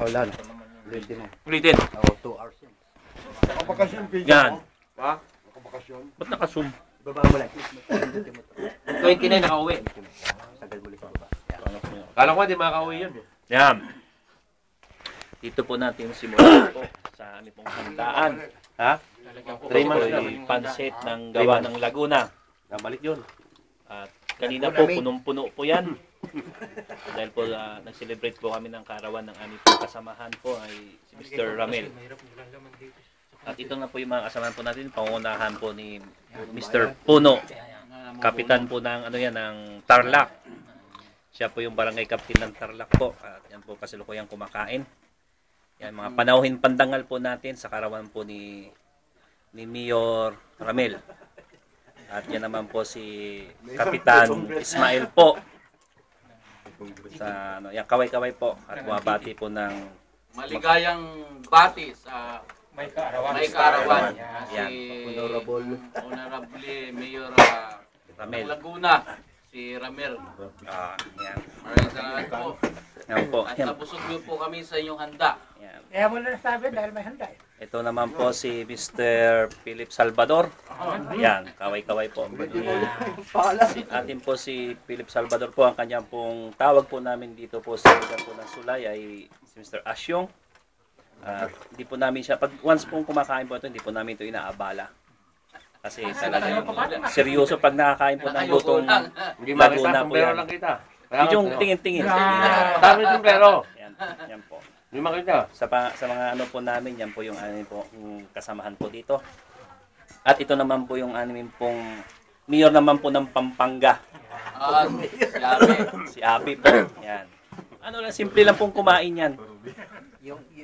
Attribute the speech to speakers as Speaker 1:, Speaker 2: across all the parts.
Speaker 1: Paulan. Ulitin mo.
Speaker 2: Ulitin.
Speaker 1: Oo, 2 hours yun.
Speaker 3: Nakabakasyon, pizza
Speaker 2: Yan.
Speaker 3: mo.
Speaker 2: Ha?
Speaker 3: Nakabakasyon.
Speaker 2: Ba't naka-zoom?
Speaker 1: Baba mo lang.
Speaker 2: 29 nakauwi.
Speaker 1: Tagal mo lang sa baba.
Speaker 4: Kala ko hindi makakauwi yun.
Speaker 2: Yan. Dito po natin simulan po sa aming pong handaan.
Speaker 4: Ha? 3 months
Speaker 2: Ito
Speaker 4: na.
Speaker 2: ay pansit ng gawa ng Laguna.
Speaker 4: Nabalik yun.
Speaker 2: At kanina po, punong-puno po yan. Dahil po nag-celebrate po kami ng kaarawan ng aming pong kasamahan po ay si Mr. Ramel. At ito na po yung mga kasamahan po natin. Pangunahan po ni Mr. Puno. Kapitan po ng, ano yan, ng Tarlac. Siya po yung barangay captain ng Tarlac po. At yan po kasalukuyang kumakain. Yan, mga panauhin pandangal po natin sa kaarawan po ni Mayor Ramel. At yan naman po si Kapitan Ismael po. Sa ano, yan, kaway-kaway po at bumabati po ng
Speaker 5: maligayang bati sa may kaarawan.
Speaker 2: Yan.
Speaker 5: Honorable Mayor
Speaker 2: Ramel.
Speaker 5: Laguna, si Ramel.
Speaker 2: Yan.
Speaker 5: Maraming salamat po.
Speaker 2: Yan po.
Speaker 5: At
Speaker 2: Yan.
Speaker 5: napusog niyo po kami sa inyong handa.
Speaker 2: Yan.
Speaker 6: Kaya mo na nasabi dahil may handa.
Speaker 2: Ito naman po si Mr. Philip Salvador. Yan, kaway-kaway po. Atin po si Philip Salvador po, ang kanyang pong tawag po namin dito po sa lugar po ng Sulay ay si Mr. Asyong. At hindi po namin siya, pag once pong kumakain po ito, hindi po namin ito inaabala. Kasi talagang seryoso pag nakakain po ng lutong
Speaker 4: Hindi
Speaker 2: Laguna
Speaker 4: makita,
Speaker 2: po
Speaker 4: pero
Speaker 2: yan.
Speaker 4: lang kita.
Speaker 2: Yung tingin-tingin.
Speaker 4: Dami yung pero.
Speaker 2: Yan po.
Speaker 4: Hindi makita.
Speaker 2: Sa mga ano po namin, yan po yung ano po yung kasamahan po dito. At ito naman po yung ano pong mayor naman po ng Pampanga. Si Abi po. Yan. Ano lang, simple lang pong kumain yan.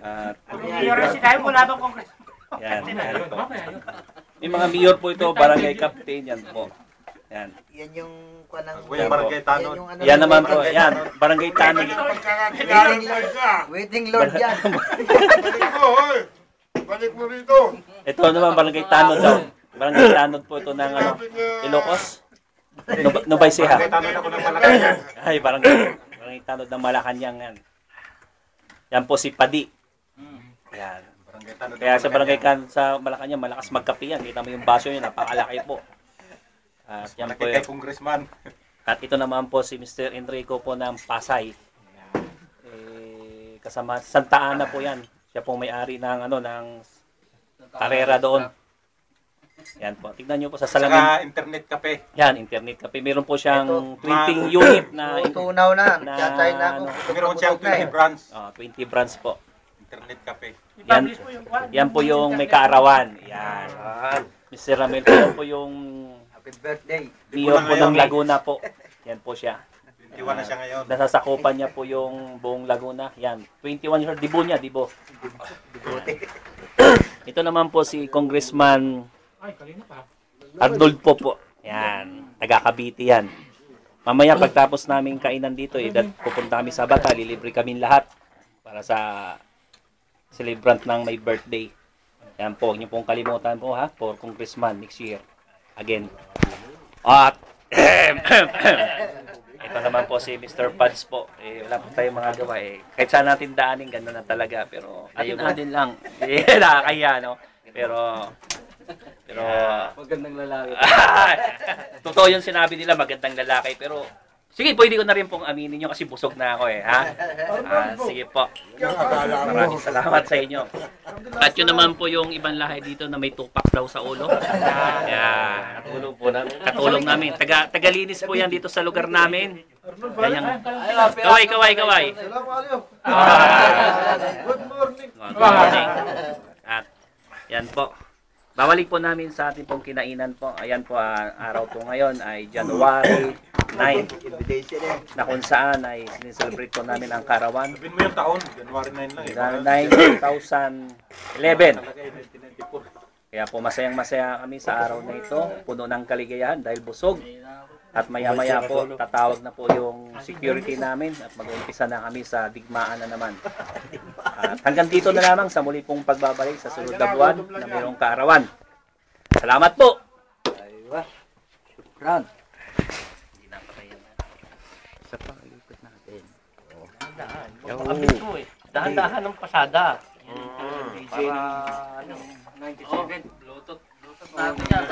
Speaker 2: At
Speaker 6: Mayor na si Kayo, wala bang kongres?
Speaker 2: yan po. May mga mayor po ito, barangay captain, yan po. Yan.
Speaker 7: Yan yung kanang
Speaker 3: Kuya Barangay Tanod.
Speaker 2: Yan naman po, yan, barangay Tanod.
Speaker 7: Waiting Lord yan.
Speaker 3: Balik mo, hoy! Balik mo rito!
Speaker 2: Ito naman, barangay Tanod daw. Barangay Tanod po ito ng ano, Ilocos. Nubay Siha.
Speaker 3: Barangay Tanod ako ng Malacanang.
Speaker 2: Ay, barangay Tanod ng Malacanang yan. Yan po si Padi. Yan.
Speaker 3: Barangay Tanod.
Speaker 2: Kaya sa barangay sa Malacanang, malakas magkape yan. Kita mo yung baso niya, napakalaki po. At yan po
Speaker 3: Kay
Speaker 2: yung,
Speaker 3: Congressman.
Speaker 2: at ito naman po si Mr. Enrico po ng Pasay. Kasama Santa Ana po yan. Siya po may-ari ng ano ng karera doon. Yan po. Tignan niyo po sa salamin.
Speaker 3: Saka internet cafe.
Speaker 2: Yan, internet cafe. Meron po siyang
Speaker 7: Ito,
Speaker 2: printing unit na
Speaker 7: Tunaw na.
Speaker 2: na
Speaker 7: Tsatay na ako.
Speaker 2: ano,
Speaker 3: Meron siyang 20 brands.
Speaker 2: 20 brands po.
Speaker 3: Internet cafe.
Speaker 2: Yan po yung may kaarawan. Yan. Mr. Ramel po yung
Speaker 7: Happy birthday.
Speaker 2: mayor po ng Laguna po. Yan po siya.
Speaker 3: 21 na siya ngayon.
Speaker 2: Nasasakupan niya po yung buong Laguna. Yan. 21 years old. Dibo niya, dibo. Ito naman po si Congressman Arnold po. Yan. Taga Cavite yan. Mamaya pagtapos namin kainan dito, pupunta kami sa Bata, lilibre kami lahat para sa celebrant ng may birthday. Yan po, huwag niyo pong kalimutan po ha, for Congressman next year. Again. At ito naman po si Mr. Pads po. Wala po tayong mga gawa eh. Kahit saan natin daanin, gano'n na talaga. Pero atin lang. Nakakaya, no? Pero
Speaker 5: Magandang lalaki.
Speaker 2: totoo yung sinabi nila, magandang lalaki. Pero sige, pwede ko na rin pong aminin nyo kasi busog na ako eh. Ha? Sige po. Maraming salamat sa inyo. At yun naman po yung ibang lahi dito na may tupak daw sa ulo. Yan. Katulong namin. Tagalinis po yan dito sa lugar namin. Yan. Kaway.
Speaker 3: Good morning.
Speaker 2: Good morning. At yan po. Babalik po namin sa ating pong kinainan po. Ayan po, araw po ngayon ay January 9. Na kung saan ay sineselebrate po namin ang Karawan.
Speaker 3: Sabihin mo yung taon. January 9 lang eh.
Speaker 2: 2011. Kaya po masayang-masaya kami sa araw na ito. Puno ng kaligayahan dahil busog. At maya-maya po, tatawag na po yung security namin at mag-uumpisa na kami sa digmaan na naman. At hanggang dito na lamang sa muli pong pagbabalik sa sunod na buwan na mayroong kaarawan. Salamat po!
Speaker 7: Aywa. Shukran.
Speaker 2: Hindi na patay yan.
Speaker 7: Isa pa, ikot natin.
Speaker 2: Kabit ko eh.
Speaker 4: Dahan-dahan ng pasada. Para ano.
Speaker 5: Oh, Bluetooth natin yan.